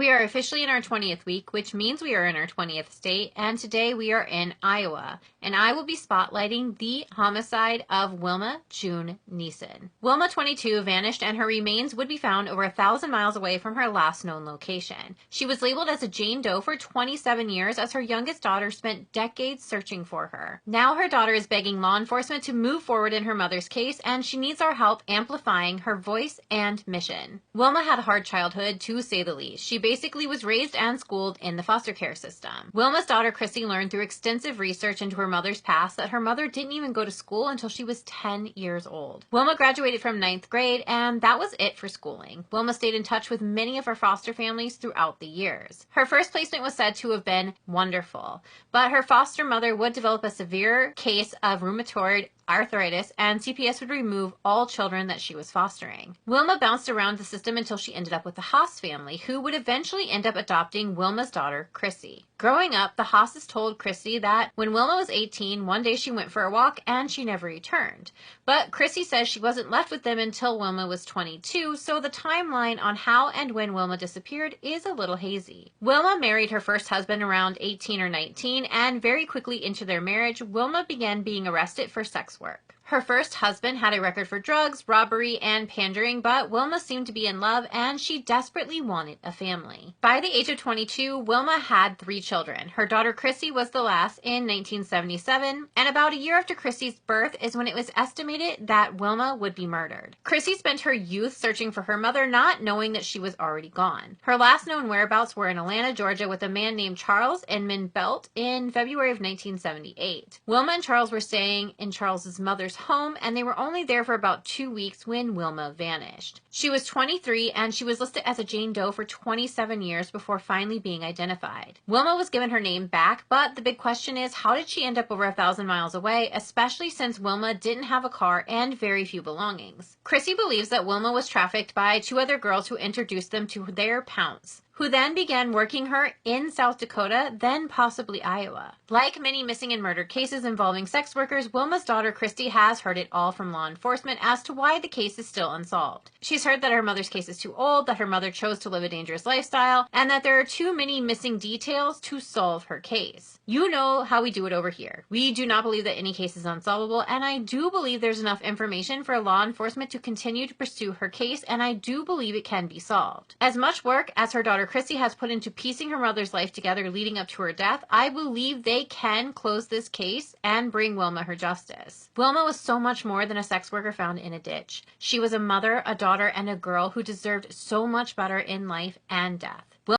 We are officially in our 20th week, which means we are in our 20th state, and today we are in Iowa, and I will be spotlighting the homicide of Wilma June Nissen. Wilma, 22, vanished, and her remains would be found over 1,000 miles away from her last known location. She was labeled as a Jane Doe for 27 years as her youngest daughter spent decades searching for her. Now her daughter is begging law enforcement to move forward in her mother's case, and she needs our help amplifying her voice and mission. Wilma had a hard childhood, to say the least. She basically was raised and schooled in the foster care system. Wilma's daughter Chrissy learned through extensive research into her mother's past that her mother didn't even go to school until she was 10 years old. Wilma graduated from 9th grade, and that was it for schooling. Wilma stayed in touch with many of her foster families throughout the years. Her first placement was said to have been wonderful, but her foster mother would develop a severe case of rheumatoid arthritis, and CPS would remove all children that she was fostering. Wilma bounced around the system until she ended up with the Haas family, who would eventually end up adopting Wilma's daughter, Chrissy. Growing up, the Haas's told Chrissy that when Wilma was 18, one day she went for a walk and she never returned. But Chrissy says she wasn't left with them until Wilma was 22, so the timeline on how and when Wilma disappeared is a little hazy. Wilma married her first husband around 18 or 19, and very quickly into their marriage, Wilma began being arrested for sex work. Her first husband had a record for drugs, robbery, and pandering, but Wilma seemed to be in love, and she desperately wanted a family. By the age of 22, Wilma had 3 children. Her daughter Chrissy was the last in 1977, and about a year after Chrissy's birth is when it was estimated that Wilma would be murdered. Chrissy spent her youth searching for her mother, not knowing that she was already gone. Her last known whereabouts were in Atlanta, Georgia, with a man named Charles Inman Belt in February of 1978. Wilma and Charles were staying in Charles's mother's home, and they were only there for about 2 weeks when Wilma vanished. She was 23, and she was listed as a Jane Doe for 27 years before finally being identified. Wilma was given her name back, but the big question is, how did she end up over 1,000 miles away, especially since Wilma didn't have a car and very few belongings? Chrissy believes that Wilma was trafficked by 2 other girls who introduced them to their Pounce, who then began working her in South Dakota, then possibly Iowa. Like many missing and murdered cases involving sex workers, Wilma's daughter Christy has heard it all from law enforcement as to why the case is still unsolved. She's heard that her mother's case is too old, that her mother chose to live a dangerous lifestyle, and that there are too many missing details to solve her case. You know how we do it over here. We do not believe that any case is unsolvable, and I do believe there's enough information for law enforcement to continue to pursue her case, and I do believe it can be solved. As much work as her daughter Chrissy has put into piecing her mother's life together leading up to her death, I believe they can close this case and bring Wilma her justice. Wilma was so much more than a sex worker found in a ditch. She was a mother, a daughter, and a girl who deserved so much better in life and death.